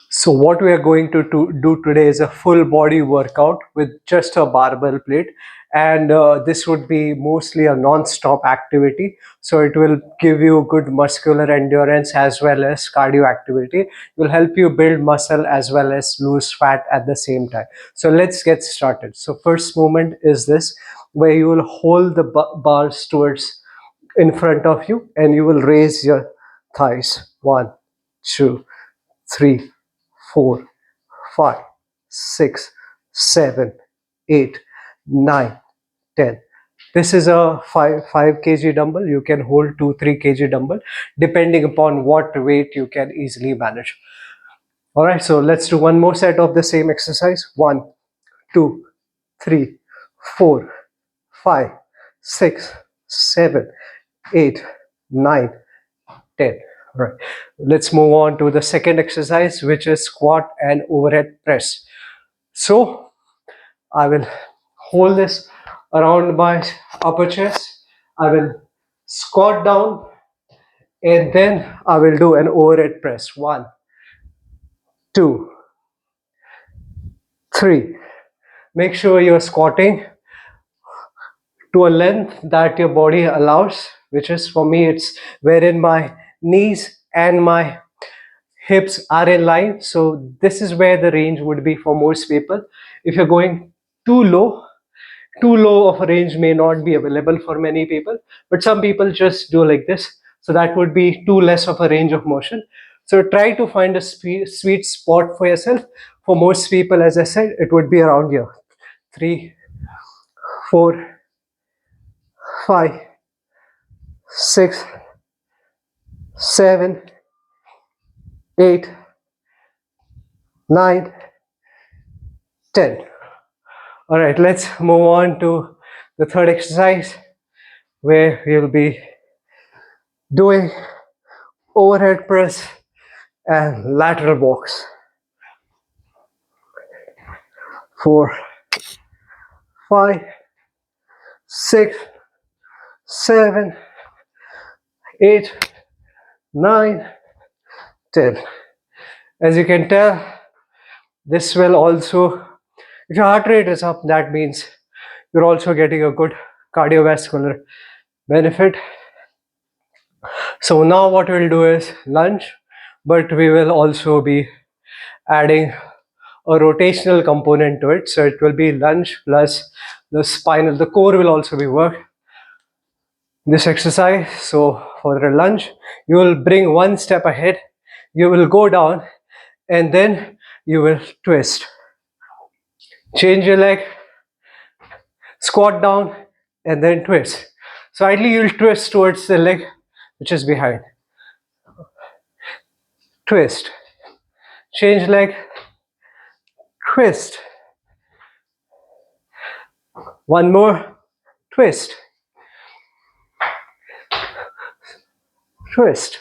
So what we are going to do today is a full body workout with just a barbell plate, and this would be mostly a non-stop activity. So it will give you good muscular endurance as well as cardio activity. It will help you build muscle as well as lose fat at the same time. So let's get started. So first movement is this, where you will hold the bars towards in front of you and you will raise your thighs. 1, 2, 3, 4, 5, 6, 7, 8, 9, 10. This is a 5 kg dumbbell. You can hold 2-3 kg dumbbell depending upon what weight you can easily manage. All right, so let's do one more set of the same exercise. 1, 2, 3, 4, 5, 6, 7, 8, 9, 10. All right, let's move on to the second exercise, which is squat and overhead press. So I will hold this around my upper chest. I will squat down and then I will do an overhead press. 1, 2, 3. Make sure you're squatting to a length that your body allows, which is, for me, it's wherein my knees and my hips are in line. So this is where the range would be for most people. If you're going too low, too low of a range may not be available for many people, but some people just do like this. So that would be too less of a range of motion. So try to find a sweet spot for yourself. For most people, as I said, it would be around here. 3, 4, 5, 6, 7, 8, 9, 10. All right, let's move on to the third exercise, where we'll be doing overhead press and lateral walks. 4, 5, 6, 7, 8, 9, 10. As you can tell, this will also, if your heart rate is up, that means you're also getting a good cardiovascular benefit. So now what we'll do is lunge, but we will also be adding a rotational component to it. So it will be lunge plus the core will also be worked. This exercise, so for the lunge, you will bring one step ahead, you will go down, and then you will twist. Change your leg, squat down, and then twist. So ideally you'll twist towards the leg which is behind. Twist. Change leg, twist. One more, twist. Twist.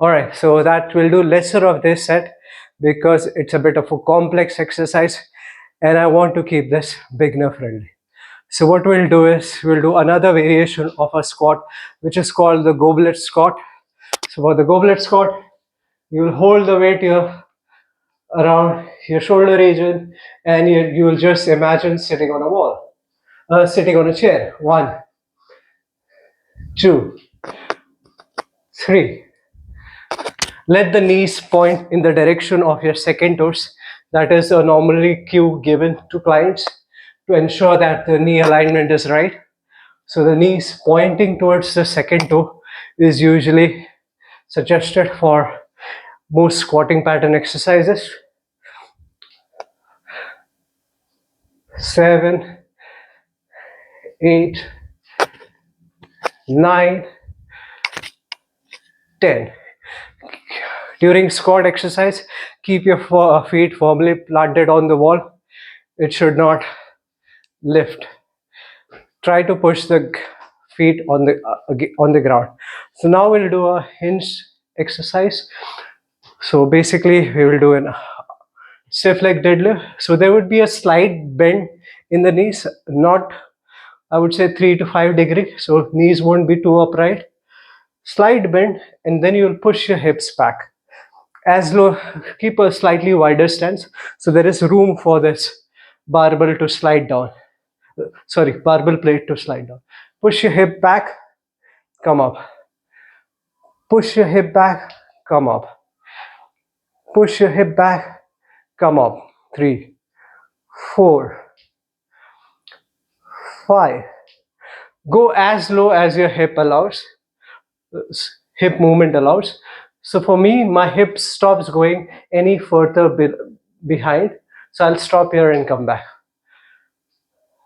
All right, so that will do lesser of this set because it's a bit of a complex exercise and I want to keep this beginner friendly. So what we'll do is we'll do another variation of a squat, which is called the goblet squat. So for the goblet squat, you will hold the weight here around your shoulder region and you will just imagine sitting on a wall, sitting on a chair. 1, 2, 3. Let the knees point in the direction of your second toes. That is a normally cue given to clients to ensure that the knee alignment is right. So the knees pointing towards the second toe is usually suggested for most squatting pattern exercises. 7, 8, 9, 10. During squat exercise, keep your feet firmly planted on the wall. It should not lift. Try to push the feet on the ground. So now we'll do a hinge exercise. So basically we will do an stiff leg deadlift. So there would be a slight bend in the knees, not, I would say, 3 to 5 degrees. So knees won't be too upright. Slight bend, and then you'll push your hips back. as low, keep a slightly wider stance so there is room for this barbell to slide down. Sorry, barbell plate to slide down. Push your hip back, come up. Push your hip back, come up. Push your hip back, come up. 3, 4, 5. Go as low as your hip allows, hip movement allows. So for me, my hip stops going any further behind. So I'll stop here and come back.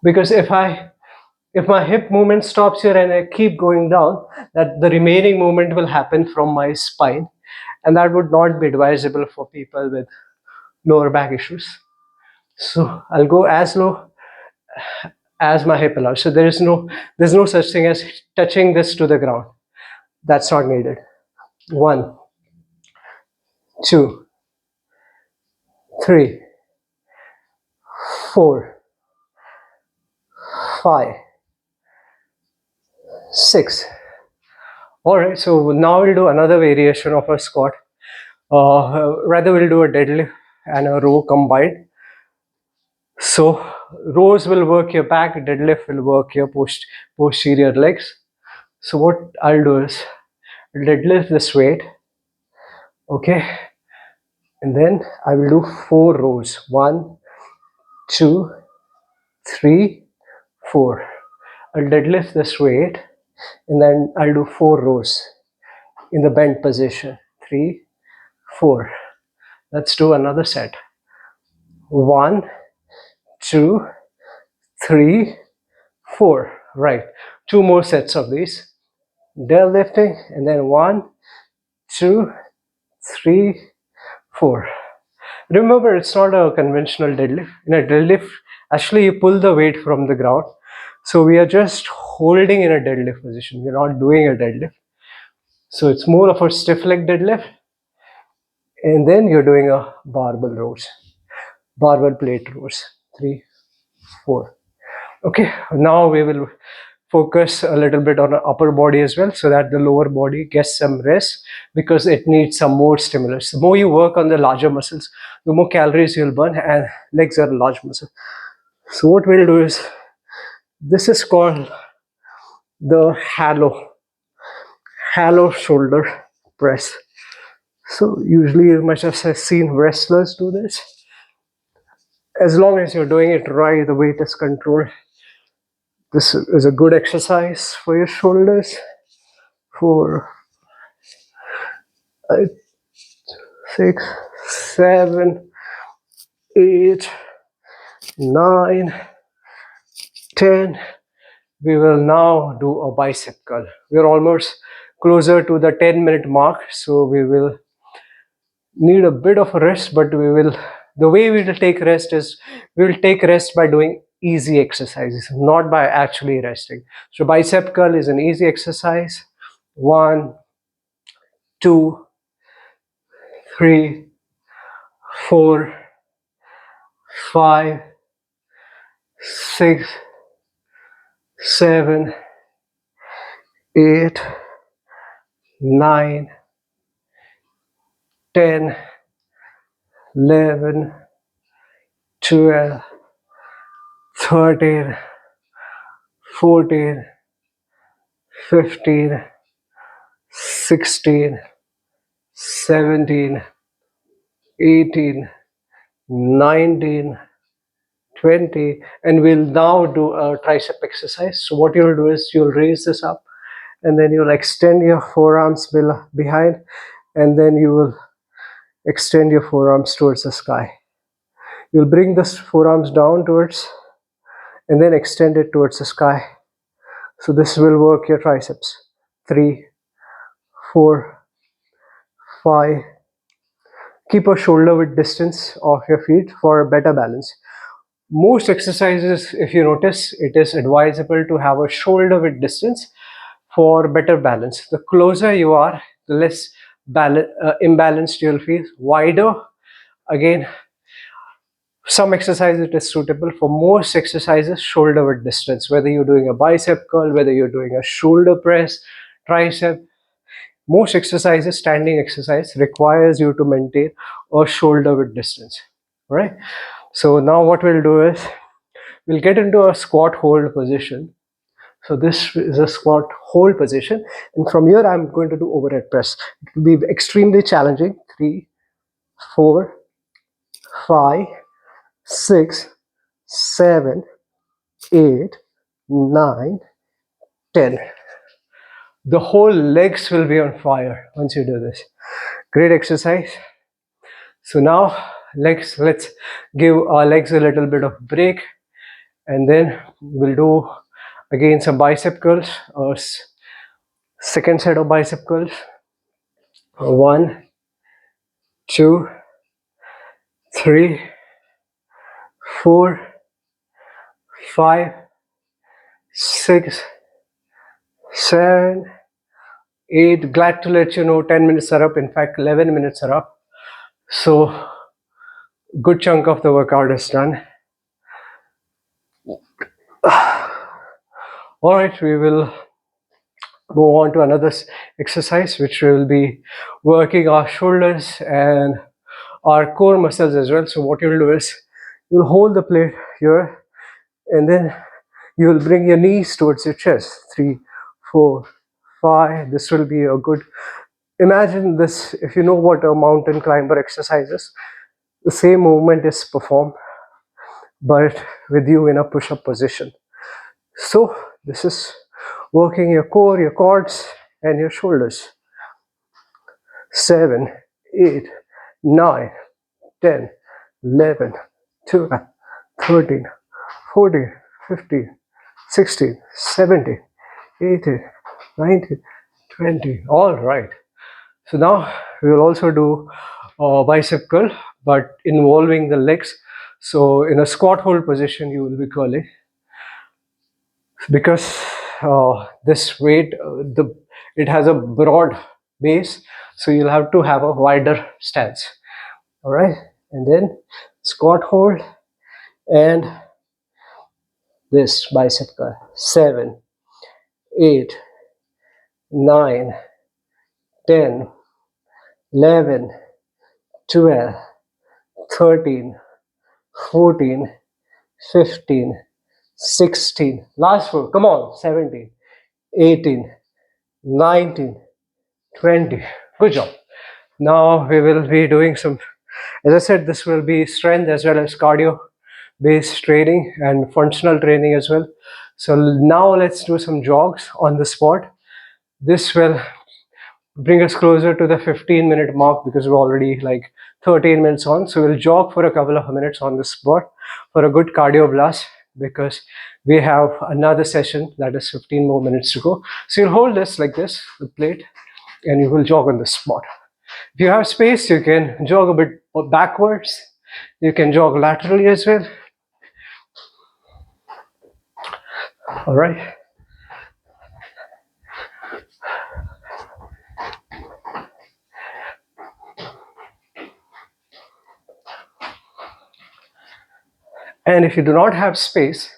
Because if my hip movement stops here and I keep going down, that the remaining movement will happen from my spine, and that would not be advisable for people with lower back issues. So I'll go as low as my hip allows. So there's no such thing as touching this to the ground. That's not needed. 1, 2, 3, 4, 5, 6. All right, so now we'll do another variation of a squat. Rather, we'll do a deadlift and a row combined. So rows will work your back, deadlift will work your posterior legs. So what I'll do is deadlift this weight, okay, and then I will do 4 rows. 1, 2, 3, 4. I'll deadlift this weight and then I'll do 4 rows in the bent position. 3, 4. Let's do another set. 1, 2, 3, 4. Right. 2 more sets of these. Deadlifting and then 1, 2, 3, 4. Remember, it's not a conventional deadlift. In a deadlift, actually you pull the weight from the ground. So we are just holding in a deadlift position. We're not doing a deadlift. So it's more of a stiff leg deadlift. And then you're doing a barbell rows, barbell plate rows. 3, 4. Okay, now we will focus a little bit on the upper body as well, so that the lower body gets some rest, because it needs some more stimulus. The more you work on the larger muscles, the more calories you'll burn, and legs are a large muscle. So what we'll do is, this is called the halo shoulder press. So usually you must have seen wrestlers do this. As long as you're doing it right, the weight is controlled, this is a good exercise for your shoulders. 4, 5, 6, 7, 8, 9, 10. We will now do a bicep curl. We're almost closer to the 10-minute mark, so we will need a bit of a rest, but the way we will take rest is, we will take rest by doing easy exercises, not by actually resting. So bicep curl is an easy exercise. 1, 2, 3, 4, 5, 6, 7, 8, 9, 10, 11, 12, 13, 14, 15, 16, 17, 18, 19, 20, and we'll now do a tricep exercise. So what you'll do is, you'll raise this up and then you'll extend your forearms behind, and then you will extend your forearms towards the sky. You'll bring the forearms down towards, and then extend it towards the sky. So this will work your triceps. 3, 4, 5. Keep a shoulder width distance of your feet for a better balance. Most exercises, if you notice, it is advisable to have a shoulder width distance for better balance. The closer you are, the less imbalanced you'll feel. Wider, again, some exercises it is suitable. For most exercises, shoulder width distance, whether you're doing a bicep curl, whether you're doing a shoulder press, tricep, most exercises, standing exercise, requires you to maintain a shoulder width distance. All right. So now what we'll do is we'll get into a squat hold position. So this is a squat hold position, and from here I'm going to do overhead press. It will be extremely challenging. 3, 4, 5, 6, 7, 8, 9, 10. The whole legs will be on fire once you do this. Great exercise. So now let's give our legs a little bit of break, and then we'll do again some bicep curls, or second set of bicep curls. 1, 2, 3, 4, 5, 6, 7, 8. Glad to let you know 10 minutes are up. In fact, 11 minutes are up. So good chunk of the workout is done. All right, we will move on to another exercise, which will be working our shoulders and our core muscles as well. So what you'll do is you'll hold the plate here, and then you will bring your knees towards your chest. 3, 4, 5. This will be a good, imagine this, if you know what a mountain climber exercise is, the same movement is performed but with you in a push-up position. So this is working your core, your quads, and your shoulders. 7, 8, 9, 10, 11, 12, 13, 14, 15, 16, 17, 18, 19, 20. All right. So now we will also do a bicep curl, but involving the legs. So in a squat hold position, you will be curling, because this weight, it has a broad base, so you'll have to have a wider stance. All right, and then squat hold and this bicep curl. 7, 8, 9, 10, 11, 12, 13, 14, 15, 16, last four, come on, 17, 18, 19, 20. Good job. Now we will be doing some, as I said, this will be strength as well as cardio based training and functional training as well. So now let's do some jogs on the spot. This will bring us closer to the 15-minute mark, because we're already like 13 minutes on. So we'll jog for a couple of minutes on the spot for a good cardio blast, because we have another session that is 15 more minutes to go. So you'll hold this like this, the plate, and you will jog on the spot. If you have space, you can jog a bit backwards. You can jog laterally as well. All right. And if you do not have space,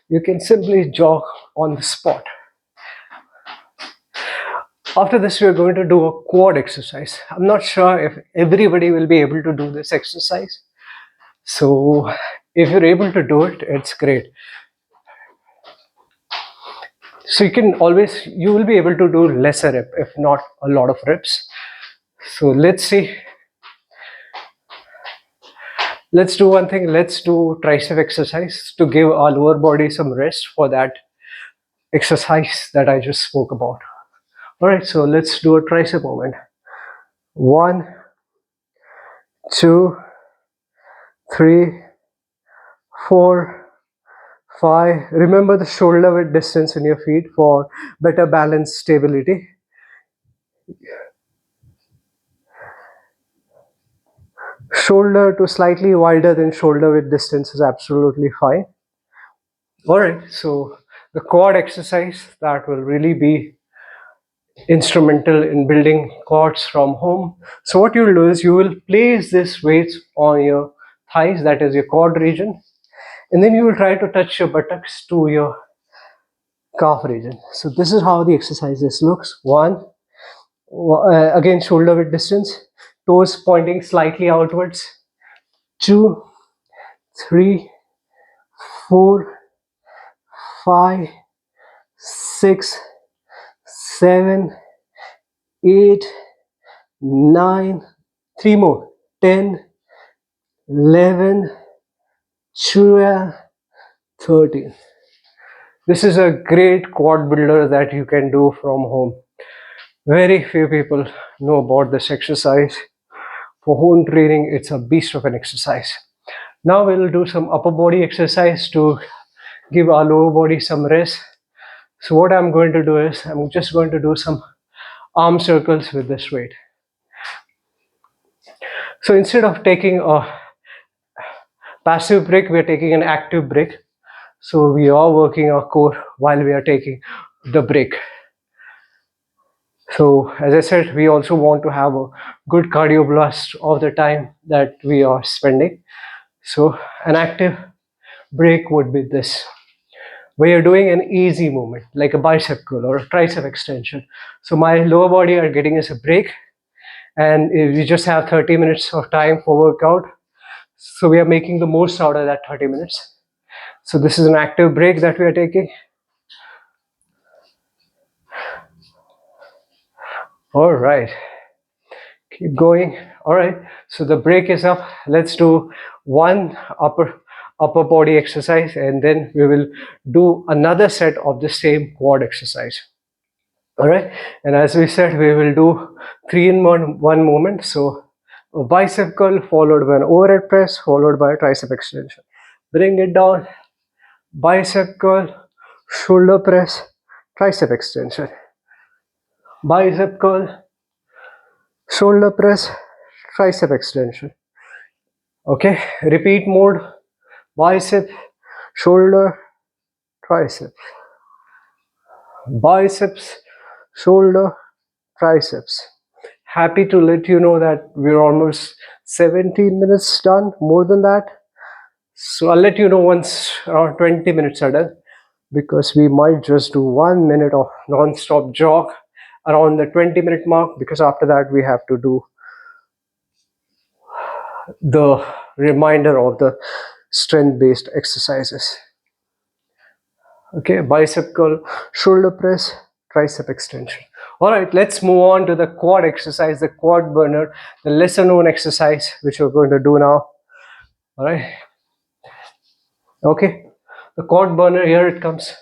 you can simply jog on the spot. After this, we are going to do a quad exercise. I'm not sure if everybody will be able to do this exercise. So if you're able to do it, it's great. So you will be able to do lesser rep, if not a lot of reps. So let's see. Let's do one thing. Let's do tricep exercise to give our lower body some rest for that exercise that I just spoke about. All right, so let's do a tricep movement. 1, 2, 3, 4, 5. Remember the shoulder width distance in your feet for better balance stability. Shoulder to slightly wider than shoulder width distance is absolutely fine. All right, so the quad exercise that will really be instrumental in building quads from home. So what you will do is you will place this weights on your thighs, that is your quad region, and then you will try to touch your buttocks to your calf region. So this is how the exercise looks. 1, Again, shoulder width distance, toes pointing slightly outwards. 2, 3, 4, 5, 6, 7, 8, 9, 3 more, 10, 11, 12, 13. This is a great quad builder that you can do from home. Very few people know about this exercise. For home training, it's a beast of an exercise. Now we'll do some upper body exercise to give our lower body some rest. So what I'm going to do is, I'm just going to do some arm circles with this weight. So instead of taking a passive break, we are taking an active break. So we are working our core while we are taking the break. So as I said, we also want to have a good cardio blast of the time that we are spending. So an active break would be this, where you're doing an easy movement like a bicep curl or a tricep extension. So my lower body are getting us a break, and we just have 30 minutes of time for workout. So we are making the most out of that 30 minutes. So this is an active break that we are taking. All right, keep going. All right, so the break is up. Let's do one upper body exercise, and then we will do another set of the same quad exercise. All right, and as we said, we will do 3 in one movement. So a bicep curl followed by an overhead press followed by a tricep extension. Bring it down, bicep curl, shoulder press, tricep extension, bicep curl, shoulder press, tricep extension. Okay, repeat mode, bicep, shoulder, tricep, biceps, shoulder, triceps. Happy to let you know that we're almost 17 minutes done, more than that. So I'll let you know once around 20 minutes are done, because we might just do 1 minute of non-stop jog around the 20-minute mark, because after that we have to do the reminder of the strength-based exercises. Okay, bicep curl, shoulder press, tricep extension. All right, let's move on to the quad exercise, the quad burner, the lesser known exercise, which we're going to do now. All right. Okay, the quad burner, here it comes.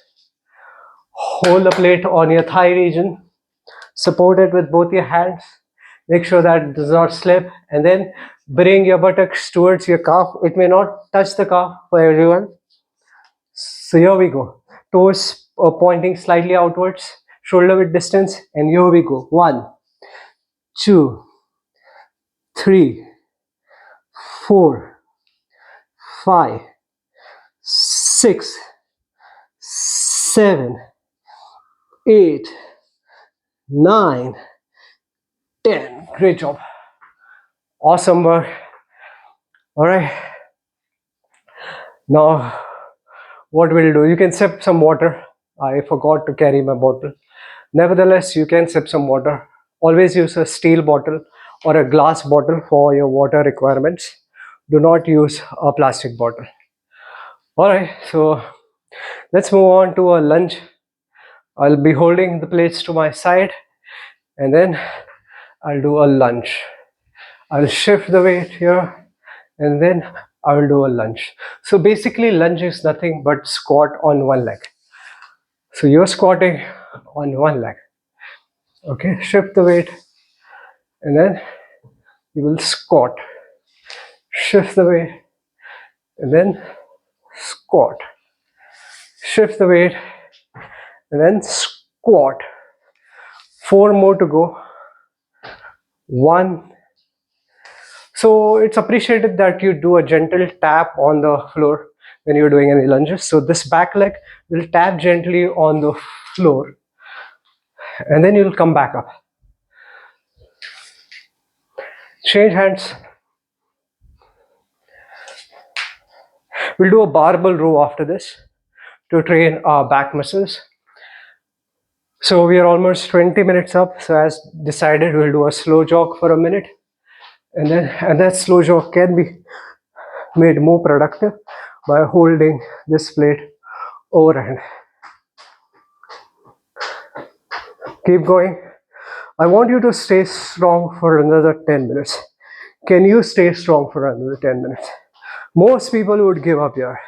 Hold the plate on your thigh region, support it with both your hands, make sure that it does not slip, and then bring your buttocks towards your calf. It may not touch the calf for everyone. So here we go. Toes pointing slightly outwards, shoulder width distance, and here we go. 1, 2, 3, 4, 5, 6, 7, 8, 9, 10. Great job. Awesome work. All right. Now, what we'll do, you can sip some water. I forgot to carry my bottle. Nevertheless, you can sip some water. Always use a steel bottle or a glass bottle for your water requirements. Do not use a plastic bottle. All right, so let's move on to a lunge. I'll be holding the plates to my side, and then I'll do a lunge. I'll shift the weight here, and then I will do a lunge. So basically, lunge is nothing but squat on one leg. So you're squatting on one leg. Okay, shift the weight, and then you will squat. Shift the weight, and then squat. Shift the weight, and then squat. 4 more to go. 1. So it's appreciated that you do a gentle tap on the floor when you're doing any lunges. So this back leg will tap gently on the floor, and then you'll come back up. Change hands. We'll do a barbell row after this to train our back muscles. So we are almost 20 minutes up. So as decided, we'll do a slow jog for a minute, and that slow jog can be made more productive by holding this plate overhand. Keep going. I want you to stay strong for another 10 minutes. Can you stay strong for another 10 minutes? Most people would give up here.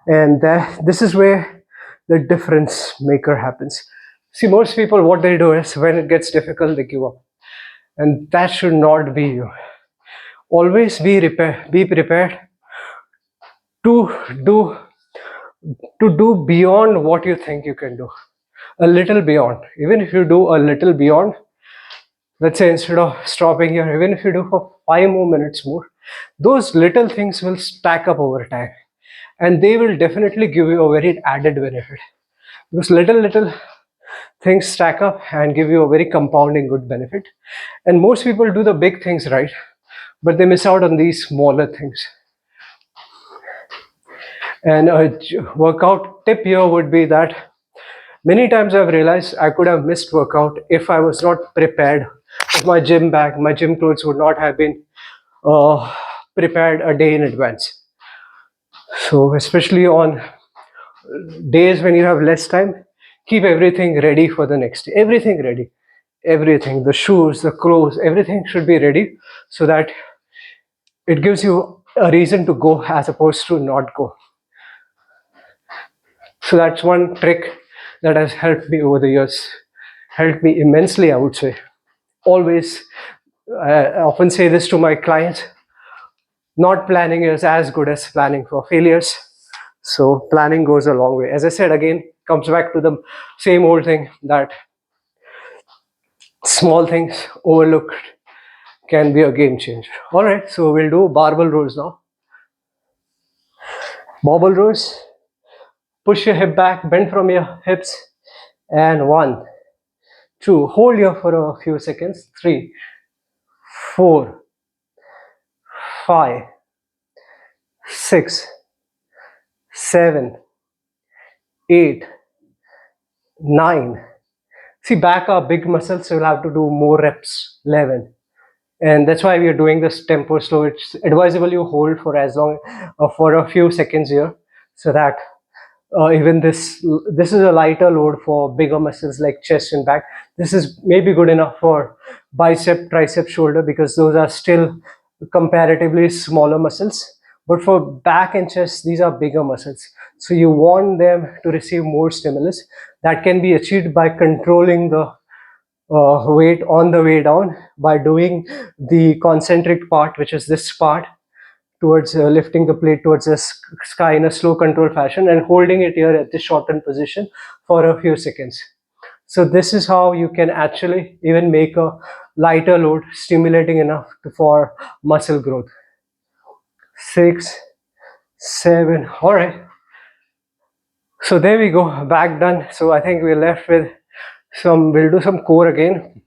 And this is where the difference maker happens. See, most people, what they do is when it gets difficult, they give up. And that should not be you. Always be prepared to do beyond what you think you can do. A little beyond. Even if you do a little beyond, let's say instead of stopping here, even if you do for 5 more minutes more, those little things will stack up over time, and they will definitely give you a very added benefit, because little things stack up and give you a very compounding good benefit. And most people do the big things right, but they miss out on these smaller things. And a workout tip here would be that many times I've realized I could have missed workout if I was not prepared. If my gym bag, my gym clothes would not have been prepared a day in advance. So especially on days when you have less time, keep everything ready for the next day. Everything ready. Everything, the shoes, the clothes, everything should be ready, so that it gives you a reason to go as opposed to not go. So that's one trick that has helped me over the years, helped me immensely, I would say. Always, I often say this to my clients, not planning is as good as planning for failures. So planning goes a long way. As I said, again, comes back to the same old thing that small things overlooked can be a game changer. All right, so we'll do barbell rows now. Barbell rows. Push your hip back, bend from your hips, and 1, 2. Hold here for a few seconds. 3, 4, 5, 6, 7, 8, 9. See, back are big muscles, so you'll have to do more reps. 11. And that's why we are doing this tempo slow. It's advisable you hold for as long for a few seconds here, so that even this is a lighter load for bigger muscles like chest and back. This is maybe good enough for bicep, tricep, shoulder, because those are still comparatively smaller muscles. But for back and chest, these are bigger muscles, so you want them to receive more stimulus. That can be achieved by controlling the weight on the way down, by doing the concentric part, which is this part, towards lifting the plate towards the sky in a slow control fashion and holding it here at the shortened position for a few seconds. So this is how you can actually even make a lighter load stimulating enough for muscle growth. 6, 7. All right, so there we go, back done. So I think we're left with we'll do some core again.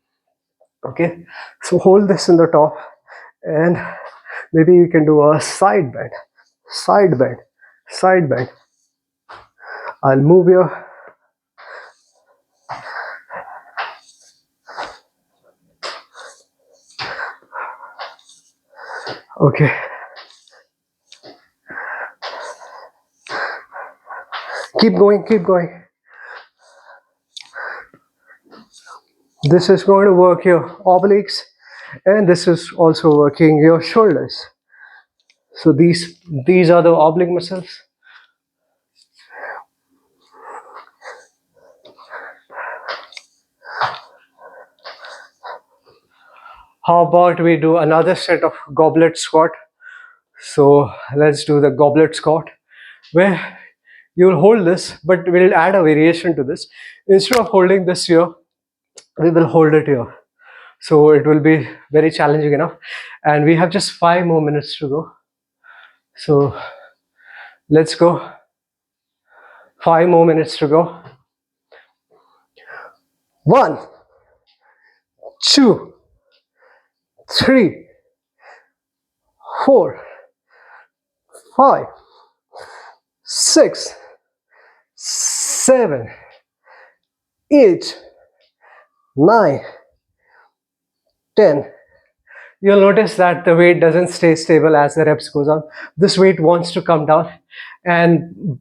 Okay, so hold this in the top, and maybe you can do a side bend, side bend, side bend. I'll move your okay. Keep going, keep going. This is going to work your obliques, and this is also working your shoulders. So these are the oblique muscles. How about we do another set of goblet squat? So let's do the goblet squat, where you'll hold this, but we'll add a variation to this. Instead of holding this here, we will hold it here. So it will be very challenging enough. And we have just 5 more minutes to go. So let's go. 5 more minutes to go. 1, 2, 3, 4, 5, 6, 7, 8, 9, 10. You'll notice that the weight doesn't stay stable as the reps goes on. This weight wants to come down, and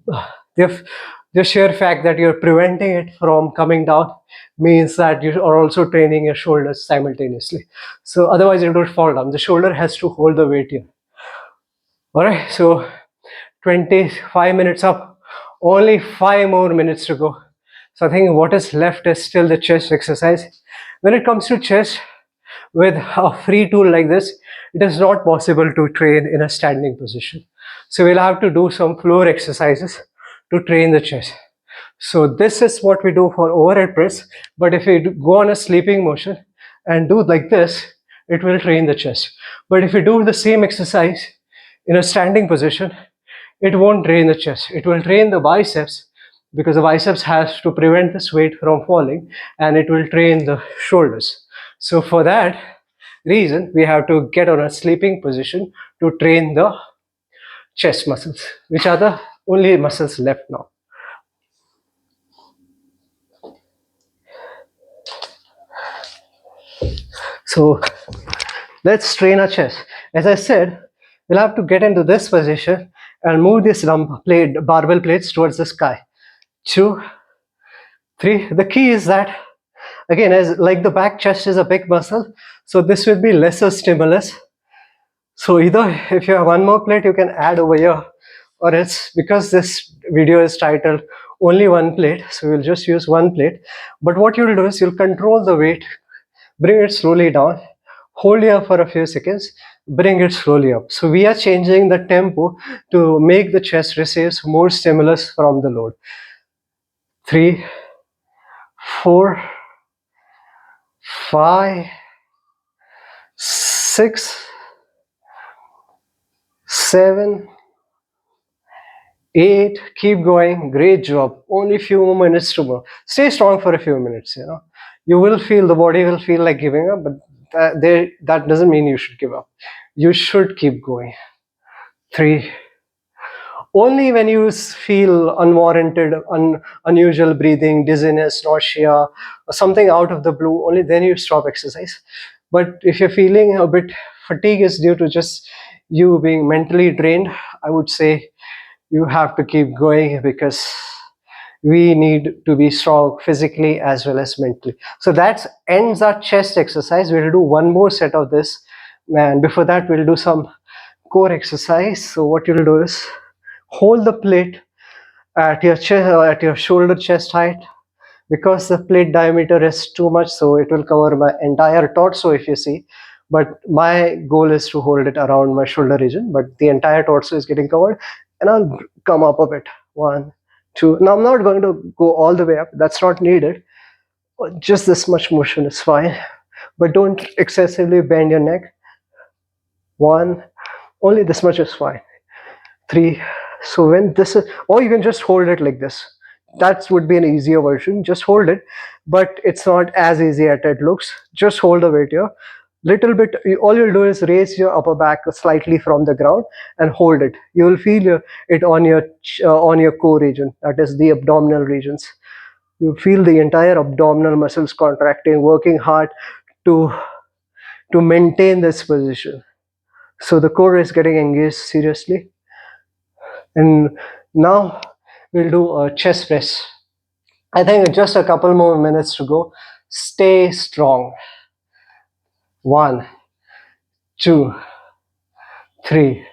the sheer fact that you're preventing it from coming down means that you are also training your shoulders simultaneously. So otherwise it would fall down. The shoulder has to hold the weight here. All right, so 25 minutes up, only 5 more minutes to go. So I think what is left is still the chest exercise. When it comes to chest, with a free tool like this, it is not possible to train in a standing position. So we'll have to do some floor exercises to train the chest. So this is what we do for overhead press. But if we go on a sleeping motion and do like this, it will train the chest. But if we do the same exercise in a standing position, it won't train the chest. It will train the biceps, because the biceps has to prevent this weight from falling, and it will train the shoulders. So for that reason, we have to get on a sleeping position to train the chest muscles, which are the only muscles left now. So let's train our chest. As I said, we'll have to get into this position and move this barbell plates towards the sky. 2, 3. The key is that, again, as like the back chest is a big muscle, so this will be lesser stimulus. So either if you have one more plate, you can add over here, or else, because this video is titled only one plate, so we'll just use one plate. But what you'll do is you'll control the weight, bring it slowly down, hold here for a few seconds, bring it slowly up. So we are changing the tempo to make the chest receives more stimulus from the load. 3, 4, 5, 6, 7, 8. Keep going. Great job. Only few more minutes to go. Stay strong for a few minutes. You will feel, the body will feel like giving up, but that doesn't mean you should give up. You should keep going. 3. Only when you feel unwarranted, unusual breathing, dizziness, nausea, or something out of the blue, only then you stop exercise. But if you're feeling a bit fatigue is due to just you being mentally drained, I would say you have to keep going, because we need to be strong physically as well as mentally. So that ends our chest exercise. We'll do one more set of this, and before that we'll do some core exercise. So what you'll do is hold the plate at your chest, at your shoulder chest height. Because the plate diameter is too much, so it will cover my entire torso, if you see. But my goal is to hold it around my shoulder region, but the entire torso is getting covered. And I'll come up a bit. 1, 2. Now I'm not going to go all the way up, that's not needed. Just this much motion is fine, but don't excessively bend your neck. 1. Only this much is fine. 3. So when this is, or you can just hold it like this. That would be an easier version. Just hold it, but it's not as easy as it looks. Just hold the weight here. Little bit, all you'll do is raise your upper back slightly from the ground and hold it. You will feel it on your core region, that is the abdominal regions. You feel the entire abdominal muscles contracting, working hard to maintain this position. So the core is getting engaged seriously. And now we'll do a chest press. I think just a couple more minutes to go. Stay strong. 1, 2, 3.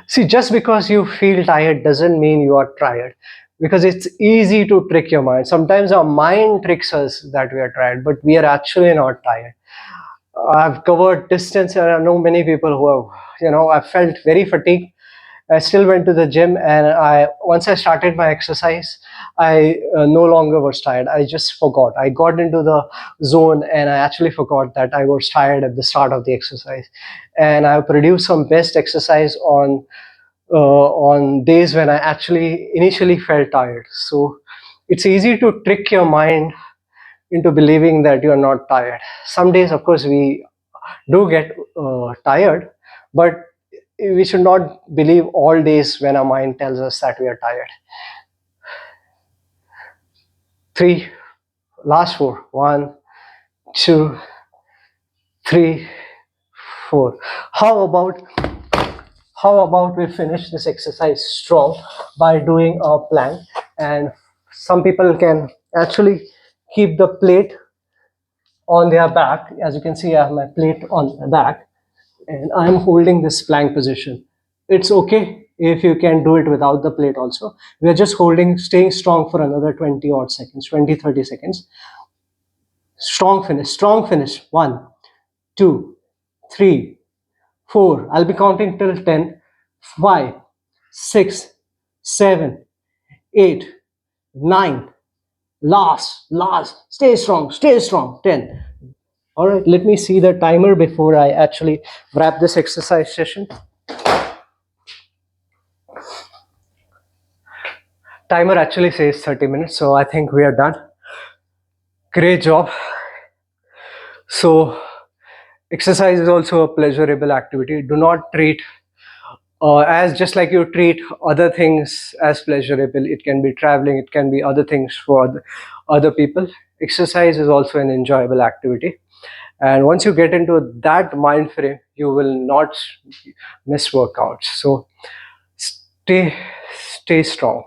See, just because you feel tired doesn't mean you are tired, because it's easy to trick your mind. Sometimes our mind tricks us that we are tired, but we are actually not tired. I've covered distance, and I know many people who have, I felt very fatigued. I still went to the gym, and once I started my exercise, I no longer was tired. I just forgot. I got into the zone, and I actually forgot that I was tired at the start of the exercise. And I produced some best exercise on days when I actually initially felt tired. So it's easy to trick your mind into believing that you're not tired. Some days, of course, we do get tired, but we should not believe all days when our mind tells us that we are tired. 3, last four. 1, 2, 3, 4. How about we finish this exercise strong by doing a plank? And some people can actually keep the plate on their back. As you can see, I have my plate on my back and I'm holding this plank position. It's okay if you can do it without the plate also. We are just holding, staying strong for another 20 odd seconds, 20-30 seconds. Strong finish, strong finish. 1, 2, 3, 4. I'll be counting till 10. 5, 6, 7, 8, 9. Last. Stay strong, stay strong. 10. All right, let me see the timer before I actually wrap this exercise session. Timer actually says 30 minutes, so I think we are done. Great job. So, exercise is also a pleasurable activity. Do not treat as just like you treat other things as pleasurable. It can be traveling, it can be other things for other people. Exercise is also an enjoyable activity. And once you get into that mind frame, you will not miss workouts. So, stay strong.